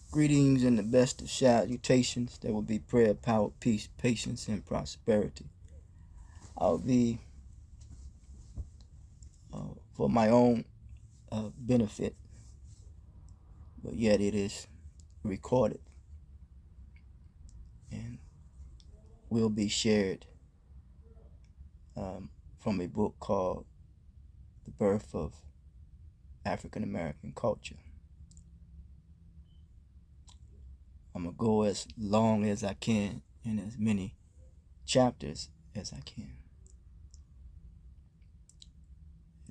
Greetings and the best of salutations. There will be prayer, power, peace, patience, and prosperity. I'll be, for my own benefit, but yet it is recorded and will be shared from a book called The Birth of African American Culture. I'm going to go as long as I can in as many chapters as I can.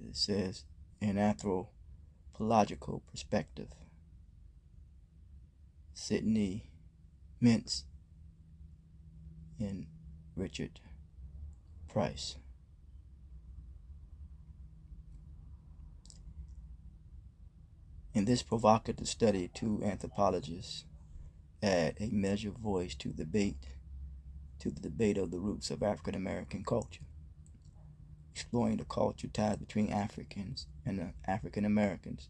It says, an anthropological perspective. Sidney Mintz and Richard Price. In this provocative study, two anthropologists add a measured voice to the debate of the roots of African American culture. Exploring the culture ties between Africans and African Americans,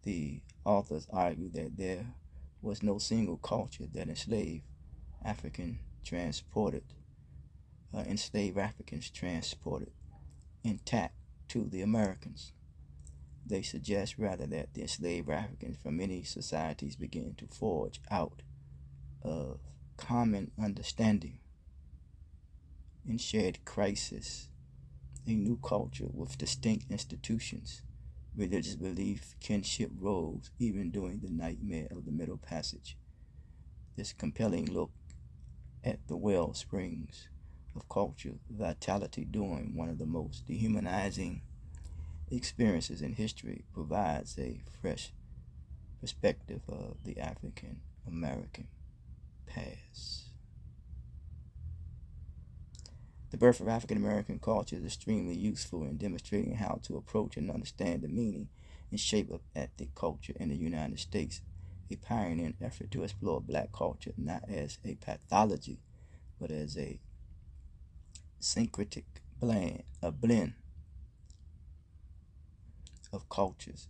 the authors argue that there was no single culture that enslaved Africans transported intact to the Americans. They suggest rather that the enslaved Africans from many societies began to forge out of common understanding and shared crisis a new culture with distinct institutions, religious belief, kinship roles, even during the nightmare of the Middle Passage. This compelling look at the well springs of culture vitality during one of the most dehumanizing experiences in history provides a fresh perspective of the African American past. The birth of African American culture is extremely useful in demonstrating how to approach and understand the meaning and shape of ethnic culture in the United States, a pioneering effort to explore black culture not as a pathology, but as a syncretic blend of cultures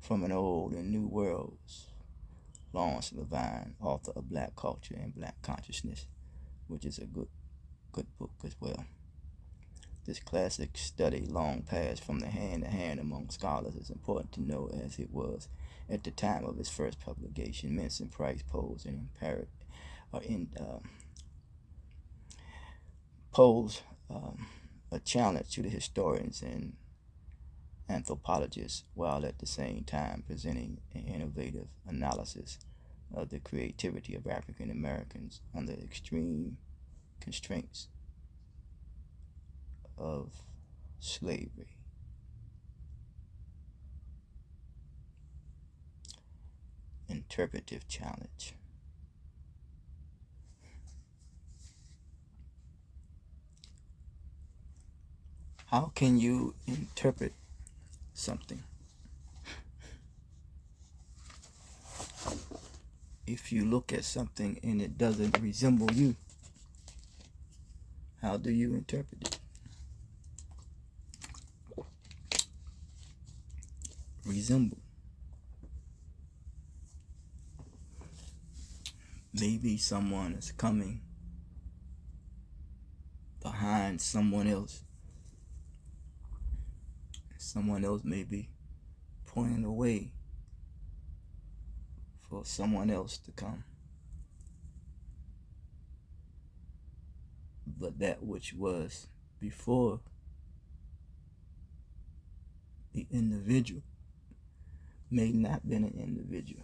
from an old and new worlds. Lawrence Levine, author of Black Culture and Black Consciousness, which is a good book as well. This classic study, long passed from the hand to hand among scholars, is important to know as it was at the time of its first publication. Mintz and Price posed a challenge to the historians and anthropologists, while at the same time presenting an innovative analysis of the creativity of African Americans under extreme constraints of slavery. Interpretive challenge. How can you interpret something if you look at something and it doesn't resemble you? How do you interpret it? Resemble. Maybe someone is coming behind someone else. Someone else may be pointing away for someone else to come. But that which was before the individual may not been an individual,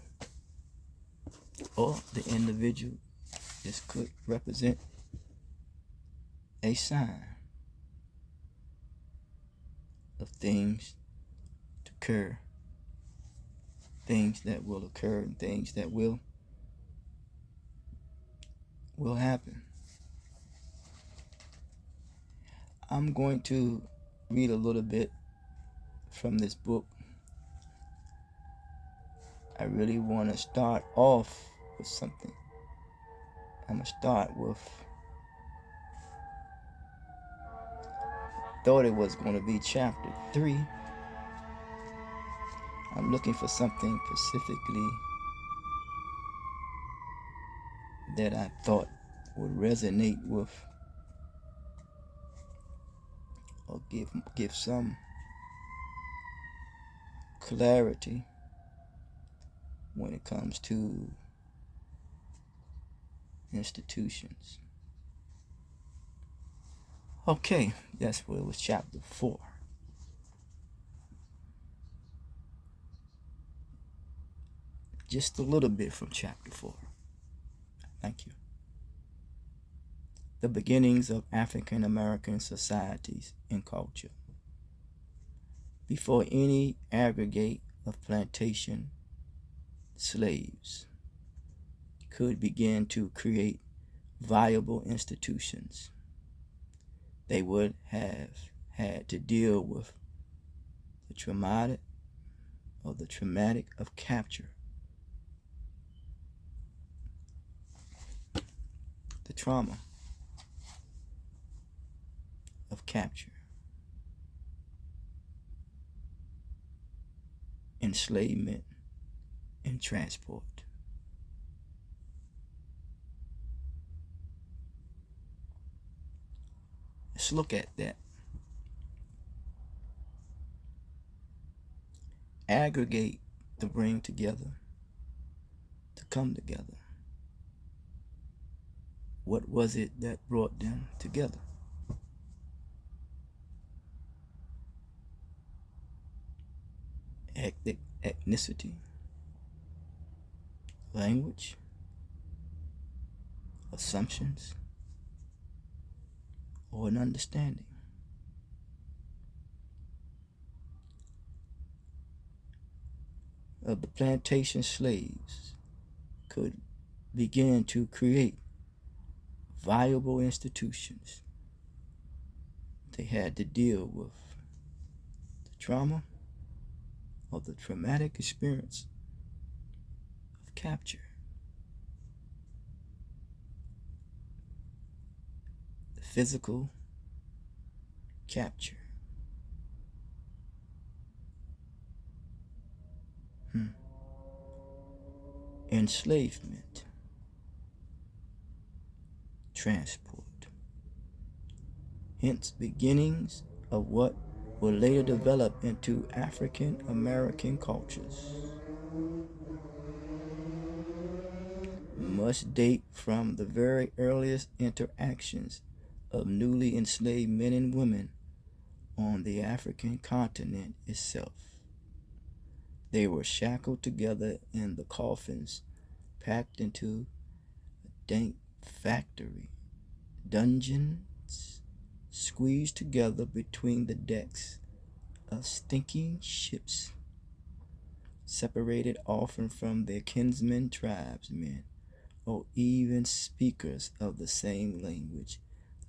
or the individual just could represent a sign of things to occur, things that will occur, and things that will happen. I'm going to read a little bit from this book. I really want to start off with something. I'm going to start with, thought it was going to be chapter 3. I'm looking for something specifically that I thought would resonate with or give some clarity when it comes to institutions. Okay, that's what it was, chapter 4. Just a little bit from chapter 4. Thank you. The beginnings of African American societies and culture. Before any aggregate of plantation slaves could begin to create viable institutions, they would have had to deal with the traumatic of capture, the trauma of capture, enslavement, and transport. Let's look at that. Aggregate, to bring together, to come together. What was it that brought them together? Ethnicity, language, assumptions, or an understanding. Of the plantation slaves could begin to create viable institutions. They had to deal with the trauma of the traumatic experience of capture, the physical capture, enslavement, transport. Hence, beginnings of what will later develop into African American cultures must date from the very earliest interactions of newly enslaved men and women on the African continent itself. They were shackled together in the coffins, packed into a dank factory, dungeons, squeezed together between the decks of stinking ships, separated often from their kinsmen tribesmen, or even speakers of the same language,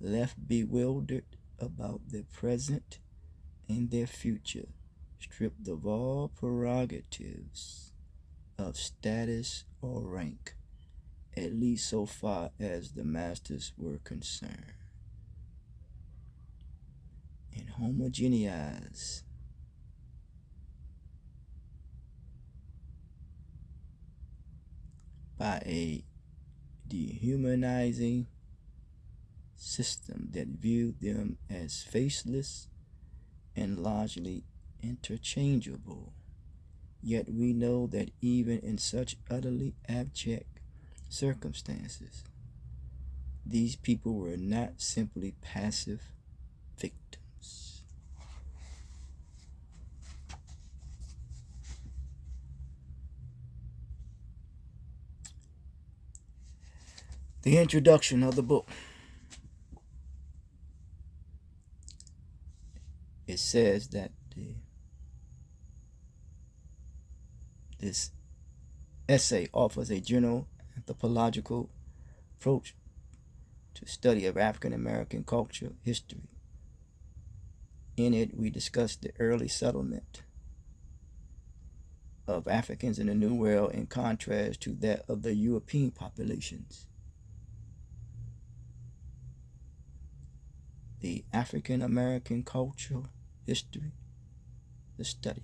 left bewildered about their present and their future, stripped of all prerogatives of status or rank, at least so far as the masters were concerned, and homogenized by a dehumanizing system that viewed them as faceless and largely interchangeable. Yet we know that even in such utterly abject circumstances, these people were not simply passive victims. The introduction of the book. It says that this essay offers a general anthropological approach to study of African American culture history. In it, we discuss the early settlement of Africans in the New World in contrast to that of the European populations. The African American cultural history, the study.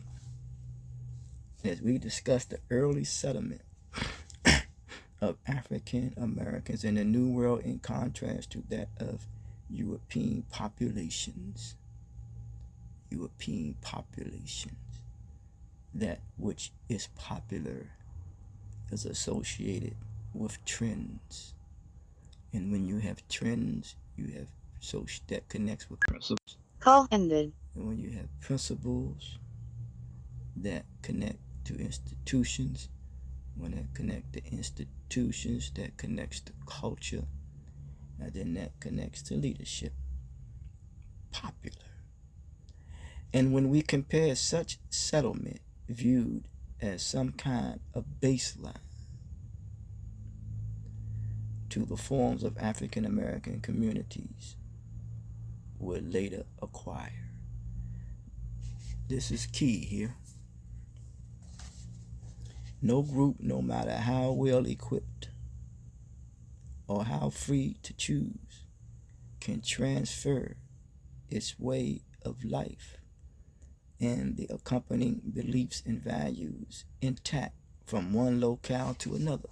As we discuss the early settlement of African Americans in the New World in contrast to that of European populations. European populations. That which is popular is associated with trends. And when you have trends, you have so that connects with principles. Call ended. And when you have principles that connect to institutions, when that connect to institutions, that connects to culture, and then that connects to leadership. Popular. And when we compare such settlement viewed as some kind of baseline to the forms of African American communities would later acquire. This is key here. No group, no matter how well equipped or how free to choose, can transfer its way of life and the accompanying beliefs and values intact from one locale to another.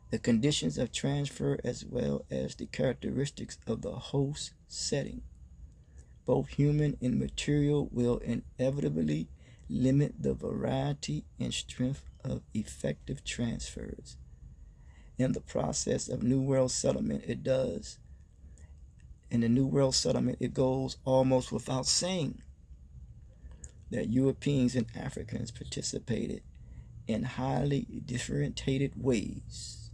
The conditions of transfer as well as the characteristics of the host setting, both human and material, will inevitably limit the variety and strength of effective transfers. In the process of New World settlement, it does. In the New World settlement, it goes almost without saying that Europeans and Africans participated in highly differentiated ways,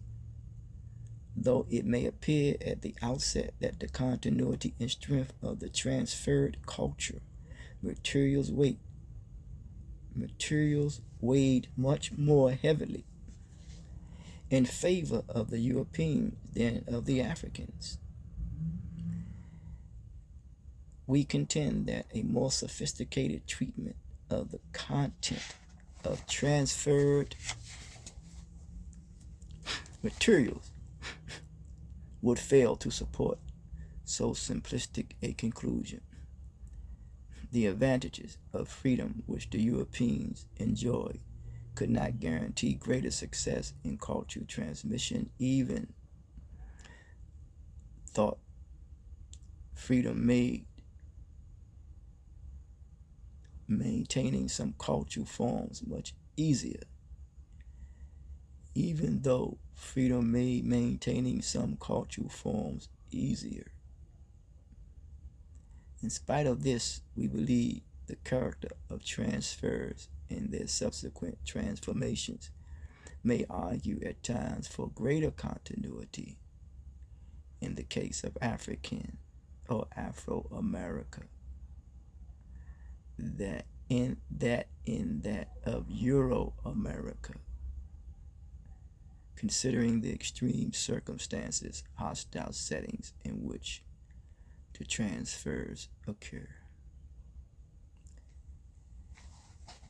though it may appear at the outset that the continuity and strength of the transferred culture materials weighed much more heavily in favor of the Europeans than of the Africans. We contend that a more sophisticated treatment of the content of transferred materials would fail to support so simplistic a conclusion. The advantages of freedom which the Europeans enjoyed could not guarantee greater success in cultural transmission, even thought freedom made maintaining some cultural forms much easier. Even though freedom made maintaining some cultural forms easier. In spite of this, we believe the character of transfers and their subsequent transformations may argue at times for greater continuity in the case of African or Afro-America that in that of Euro-America, considering the extreme circumstances, hostile settings in which the transfers occur.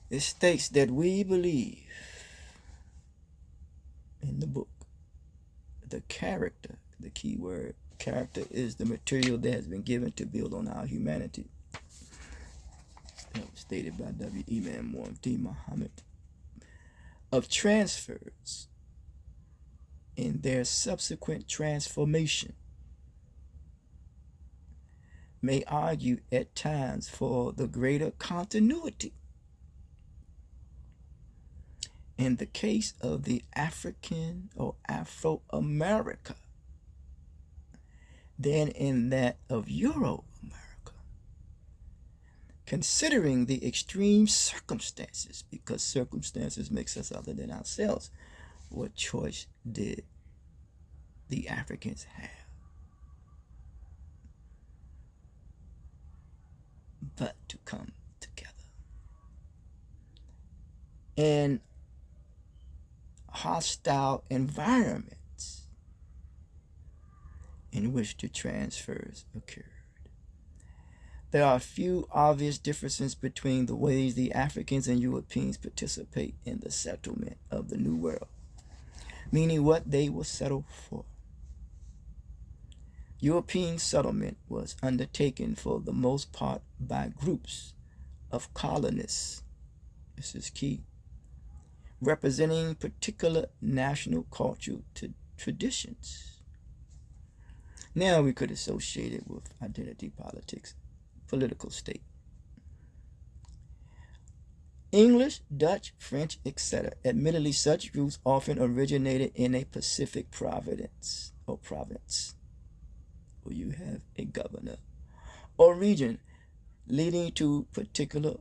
It states that we believe in the book the character, the key word character, is the material that has been given to build on our humanity. That was stated by W. Imam Muhammad. Of transfers in their subsequent transformation may argue at times for the greater continuity. In the case of the African or Afro-America than in that of Euro-America. Considering the extreme circumstances, because circumstances makes us other than ourselves, what choice did the Africans have but to come together in hostile environments in which the transfers occurred? There are few obvious differences between the ways the Africans and Europeans participate in the settlement of the New World, meaning what they will settle for. European settlement was undertaken for the most part by groups of colonists, this is key, representing particular national cultural traditions. Now we could associate it with identity politics, political state. English, Dutch, French, etc. Admittedly, such groups often originated in a Pacific province or province, where you have a governor, or region, leading to particular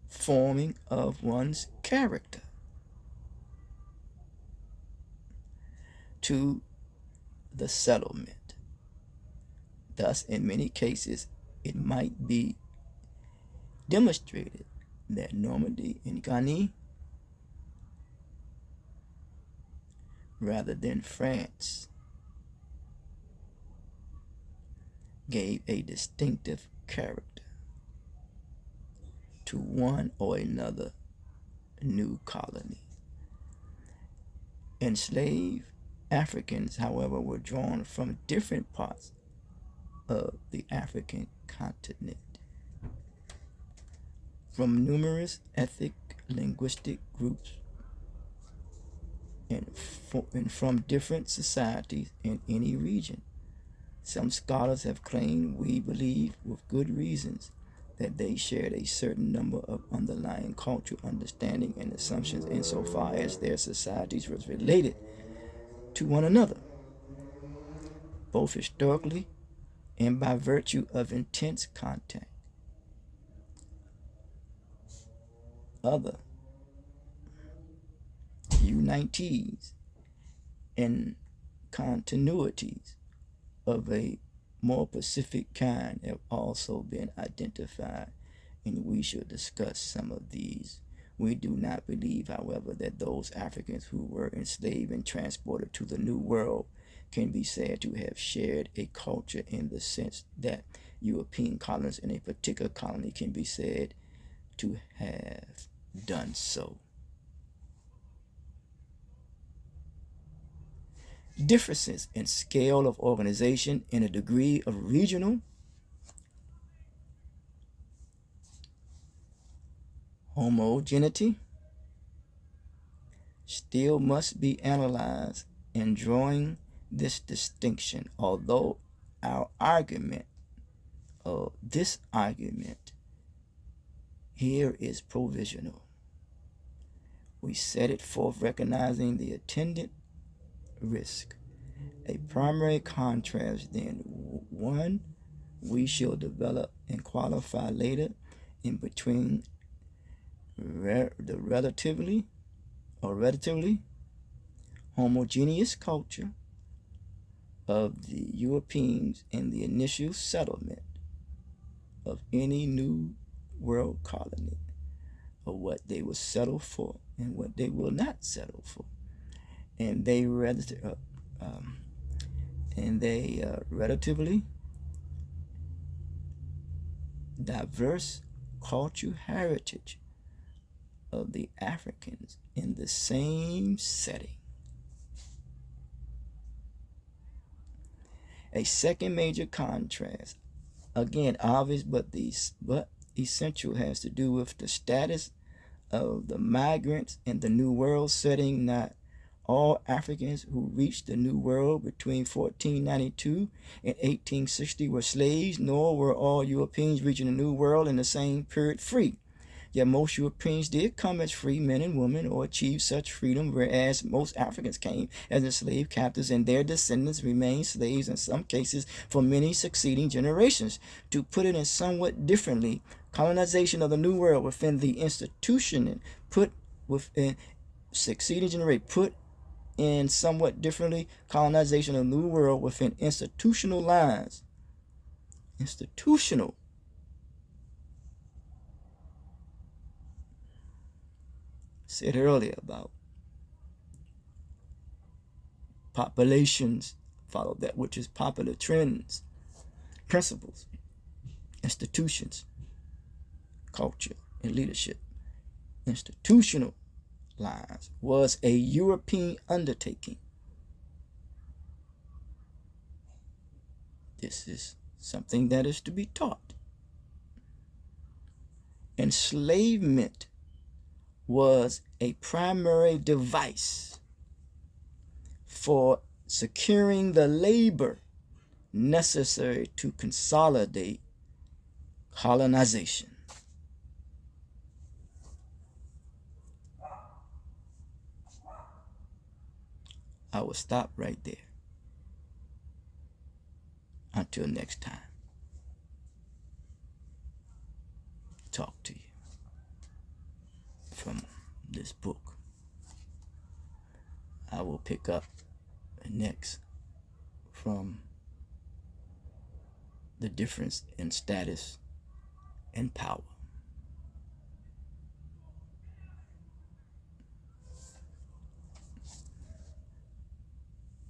forming of one's character. To the settlement. Thus, in many cases, it might be demonstrated that Normandy and Ghani, rather than France, gave a distinctive character to one or another new colony. Enslaved Africans, however, were drawn from different parts of the African continent, from numerous ethnic linguistic groups and from different societies in any region. Some scholars have claimed, we believe with good reasons, that they shared a certain number of underlying cultural understanding and assumptions insofar as their societies was related to one another, both historically and by virtue of intense contact. Other unities and continuities of a more specific kind have also been identified, and we should discuss some of these. We do not believe, however, that those Africans who were enslaved and transported to the New World can be said to have shared a culture in the sense that European colonists in a particular colony can be said to have done so. Differences in scale of organization and a degree of regional homogeneity still must be analyzed in drawing this distinction, although this argument here is provisional. We set it forth recognizing the attendant risk. A primary contrast, then, one we shall develop and qualify later, in between the relatively homogeneous culture of the Europeans and the initial settlement of any new world colony, of what they will settle for and what they will not settle for, and they relatively diverse cultural heritage of the Africans in the same setting. A second major contrast, again obvious but essential, has to do with the status of the migrants in the New World setting. Not all Africans who reached the New World between 1492 and 1860 were slaves, nor were all Europeans reaching the New World in the same period free. Yet most Europeans did come as free men and women or achieve such freedom, whereas most Africans came as enslaved captives, and their descendants remained slaves in some cases for many succeeding generations. To put it in somewhat differently, colonization of the New World within the institution and put in somewhat differently, colonization of the New World within institutional lines. Institutional. Said earlier about populations follow that which is popular trends, principles, institutions, culture, and leadership. Institutional lines was a European undertaking. This is something that is to be taught. enslavement was a primary device for securing the labor necessary to consolidate colonization. I will stop right there. Until next time, talk to you from this book. I will pick up next from the difference in status and power.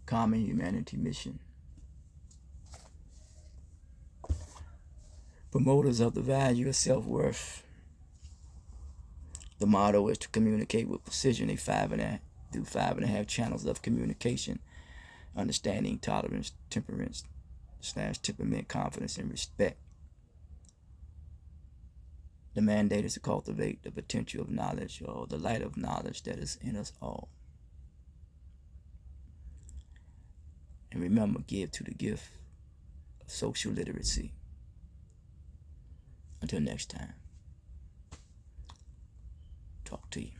Common Humanity Mission. Promoters of the value of self-worth. The motto is to communicate with precision through 5.5 channels of communication: understanding, tolerance, temperament, confidence, and respect. The mandate is to cultivate the potential of knowledge, or the light of knowledge that is in us all. And remember, give to the gift of social literacy. Until next time, talk to you.